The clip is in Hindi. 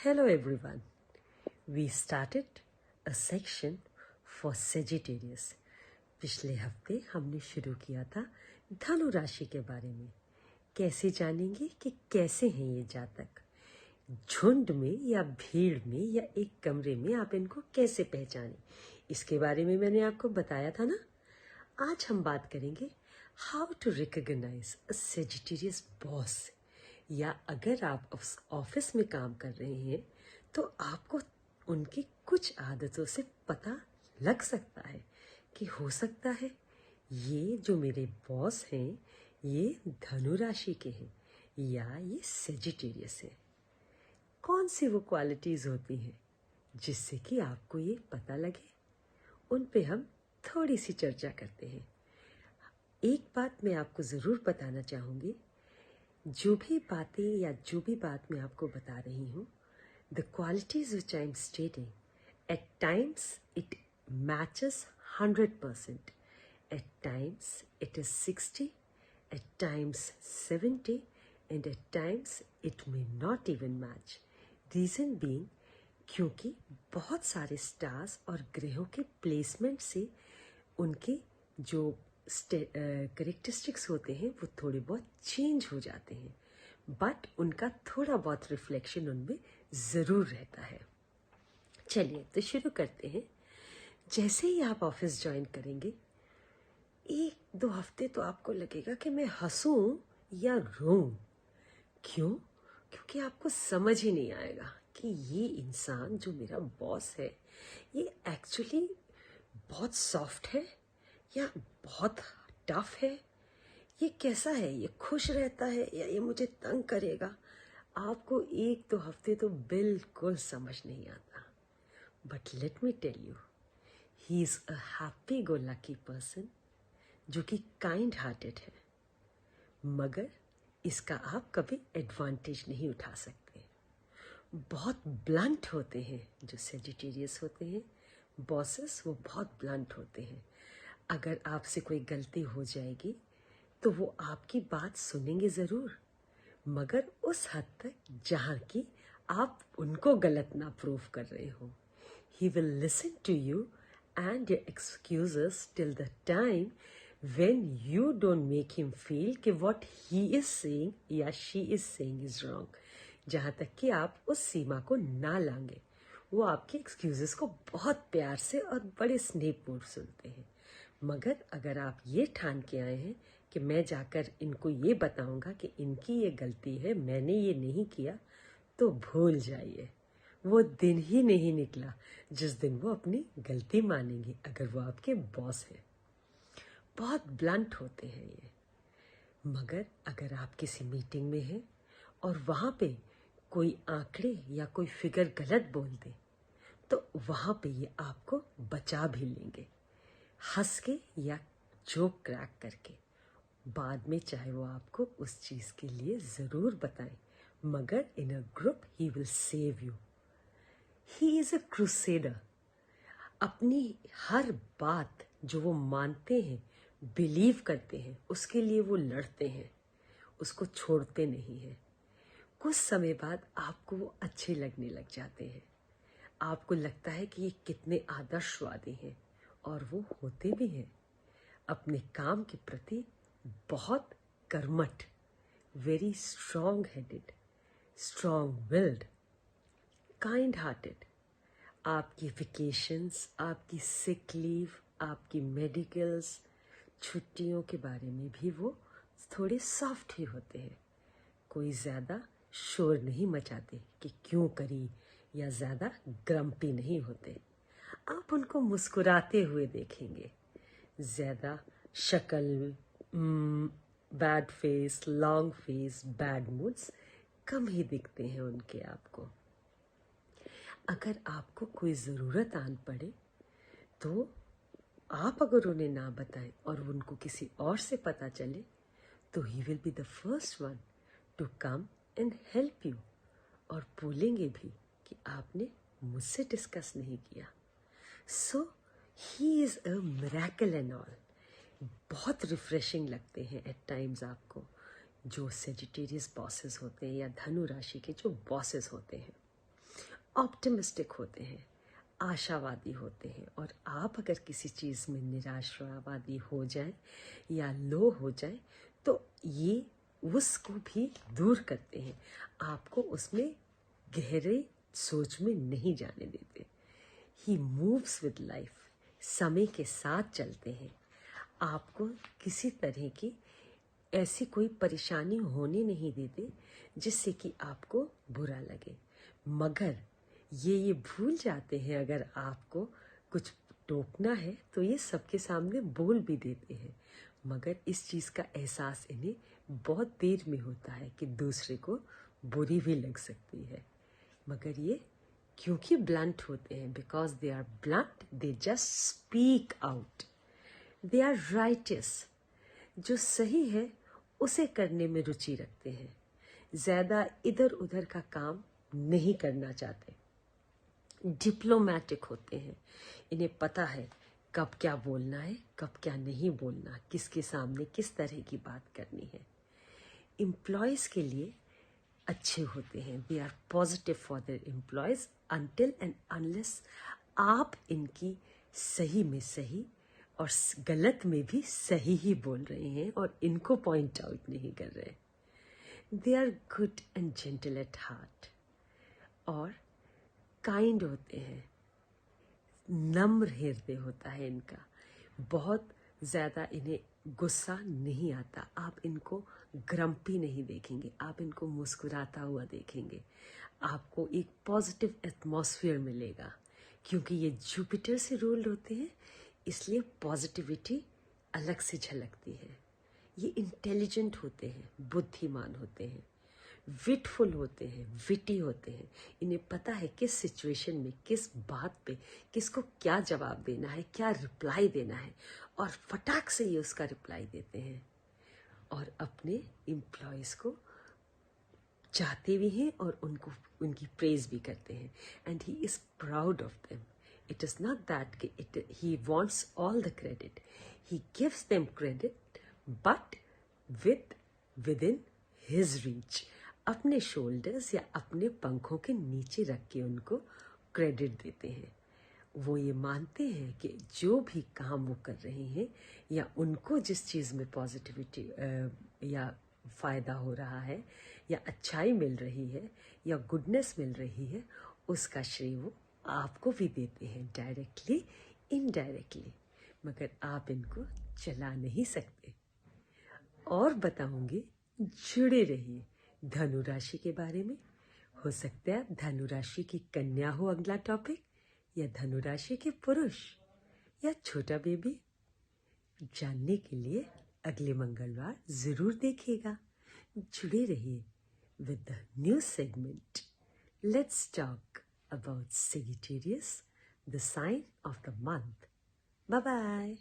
Hello everyone. We started a section for Sagittarius. पिछले हफ्ते हमने शुरू किया था धनु राशि के बारे में। कैसे जानेंगे कि कैसे हैं ये जातक, झुंड में या भीड़ में या एक कमरे में आप इनको कैसे पहचानें, इसके बारे में मैंने आपको बताया था ना। आज हम बात करेंगे how to recognise a Sagittarius boss, या अगर आप ऑफिस में काम कर रहे हैं तो आपको उनकी कुछ आदतों से पता लग सकता है कि हो सकता है ये जो मेरे बॉस हैं ये धनु राशि के हैं या ये सेजिटेरियस है। कौन सी वो क्वालिटीज़ होती हैं जिससे कि आपको ये पता लगे, उन पे हम थोड़ी सी चर्चा करते हैं। एक बात मैं आपको ज़रूर बताना चाहूँगी, जो भी बातें या जो भी बात मैं आपको बता रही हूँ, the qualities which I am stating, at times it matches 100%, at times it is 60, at times 70, and at times it may not even match. Reason being, क्योंकि बहुत सारे स्टार्स और ग्रहों के प्लेसमेंट से उनके जो करेक्टरिस्टिक्स होते हैं वो थोड़े बहुत चेंज हो जाते हैं, बट उनका थोड़ा बहुत रिफ्लेक्शन उनमें ज़रूर रहता है। चलिए तो शुरू करते हैं। जैसे ही आप ऑफिस ज्वाइन करेंगे, 1-2 हफ्ते तो आपको लगेगा कि मैं हंसूं या रोऊं। क्यों? क्योंकि आपको समझ ही नहीं आएगा कि ये इंसान जो मेरा बॉस है ये एक्चुअली बहुत सॉफ्ट है या बहुत टफ है, ये कैसा है, ये खुश रहता है या ये मुझे तंग करेगा। आपको 1-2 हफ्ते तो बिल्कुल समझ नहीं आता, but let me tell you, he is a happy go lucky person जो कि काइंड हार्टेड है, मगर इसका आप कभी एडवांटेज नहीं उठा सकते। बहुत ब्लंट होते हैं जो सेजिटेरियस होते हैं बॉसेस, वो बहुत ब्लंट होते हैं। अगर आपसे कोई गलती हो जाएगी तो वो आपकी बात सुनेंगे ज़रूर, मगर उस हद तक जहाँ की आप उनको गलत ना प्रूव कर रहे हो। He will listen to you and your excuses till the time when you don't make him feel कि what he is saying या she is saying is wrong, जहाँ तक कि आप उस सीमा को ना लांगे। वो आपके एक्सक्यूजेस को बहुत प्यार से और बड़े स्नेहपूर्वक सुनते हैं, मगर अगर आप ये ठान के आए हैं कि मैं जाकर इनको ये बताऊंगा कि इनकी ये गलती है, मैंने ये नहीं किया, तो भूल जाइए, वो दिन ही नहीं निकला जिस दिन वो अपनी गलती मानेंगे अगर वो आपके बॉस हैं। बहुत ब्लंट होते हैं ये, मगर अगर आप किसी मीटिंग में हैं और वहाँ पे कोई आंकड़े या कोई फिगर गलत बोल दे तो वहाँ पे ये आपको बचा भी लेंगे, हंस के या जोक क्रैक करके। बाद में चाहे वो आपको उस चीज़ के लिए ज़रूर बताएं, मगर in a group he will save you. He is a crusader. अपनी हर बात जो वो मानते हैं, बिलीव करते हैं, उसके लिए वो लड़ते हैं, उसको छोड़ते नहीं हैं। कुछ समय बाद आपको वो अच्छे लगने लग जाते हैं, आपको लगता है कि ये कितने आदर्शवादी हैं, और वो होते भी हैं। अपने काम के प्रति बहुत कर्मठ, very strong headed, strong willed, kind hearted. आपकी वेकेशंस, आपकी सिक लीव, आपकी मेडिकल्स, छुट्टियों के बारे में भी वो थोड़े सॉफ्ट ही होते हैं। कोई ज़्यादा शोर नहीं मचाते कि क्यों करी, या ज़्यादा ग्रम्पी नहीं होते। आप उनको मुस्कुराते हुए देखेंगे, ज़्यादा शक्ल, bad face, long face, bad moods कम ही दिखते हैं उनके आपको। अगर आपको कोई ज़रूरत आन पड़े तो आप अगर उन्हें ना बताएं और उनको किसी और से पता चले तो he will be the first one to come and help you, और बोलेंगे भी कि आपने मुझसे डिस्कस नहीं किया। So he is a miracle and all. बहुत रिफ्रेशिंग लगते हैं एट टाइम्स आपको जो सेजिटेरियस बॉसेस होते हैं या धनु राशि के जो बॉसेस होते हैं। ऑप्टिमिस्टिक होते हैं, आशावादी होते हैं। और आप अगर किसी चीज़ में निराशावादी हो जाए या लो हो जाए तो ये उसको भी दूर करते हैं, आपको उसमें गहरे सोच में नहीं जाने देते। ही मूव्स विद लाइफ, समय के साथ चलते हैं। आपको किसी तरह की ऐसी कोई परेशानी होने नहीं देते जिससे कि आपको बुरा लगे, मगर ये भूल जाते हैं अगर आपको कुछ टोकना है तो ये सबके सामने बोल भी देते हैं, मगर इस चीज़ का एहसास इन्हें बहुत देर में होता है कि दूसरे को बुरी भी लग सकती है। मगर ये क्योंकि ब्लंट होते हैं, because they are blunt, they just speak out, they are righteous, जो सही है उसे करने में रुचि रखते हैं, ज़्यादा इधर उधर का काम नहीं करना चाहते, डिप्लोमेटिक होते हैं। इन्हें पता है कब क्या बोलना है, कब क्या नहीं बोलना, किसके सामने किस तरह की बात करनी है। एम्प्लॉयज़ के लिए अच्छे होते हैं, they are positive for their employees until and unless आप इनकी सही में सही और गलत में भी सही ही बोल रहे हैं और इनको पॉइंट आउट नहीं कर रहे। They are good and gentle at heart, और काइंड होते हैं, नम्र हृदय होता है इनका, बहुत ज़्यादा इन्हें गुस्सा नहीं आता। आप इनको ग्रम्पी नहीं देखेंगे, आप इनको मुस्कुराता हुआ देखेंगे, आपको एक पॉजिटिव एटमॉस्फेयर मिलेगा, क्योंकि ये जुपिटर से रूल्ड होते हैं, इसलिए पॉजिटिविटी अलग से झलकती है। ये इंटेलिजेंट होते हैं, बुद्धिमान होते हैं, विटफुल होते हैं, विटी होते हैं। इन्हें पता है किस सिचुएशन में, किस बात पे किसको क्या जवाब देना है, क्या रिप्लाई देना है, और फटाक से ये उसका रिप्लाई देते हैं और अपने एम्प्लॉयज़ को चाहते भी हैं और उनकी प्रेज भी करते हैं। And he is proud of them. It is not that he wants all the credit, he gives them credit but with in his reach, अपने शोल्डर्स या अपने पंखों के नीचे रख के उनको क्रेडिट देते हैं। वो ये मानते हैं कि जो भी काम वो कर रहे हैं या उनको जिस चीज़ में पॉजिटिविटी या फ़ायदा हो रहा है या अच्छाई मिल रही है या गुडनेस मिल रही है, उसका श्रेय वो आपको भी देते हैं, डायरेक्टली इनडायरेक्टली, मगर आप इनको चला नहीं सकते। और बताऊंगी, जुड़े रहिए धनु राशि के बारे में। हो सकता है धनु राशि की कन्या हो अगला टॉपिक, या धनु राशि के पुरुष या छोटा बेबी। जानने के लिए अगले मंगलवार जरूर देखिएगा। जुड़े रहिए with the new segment. Let's talk about Sagittarius, the sign of the month. Bye bye.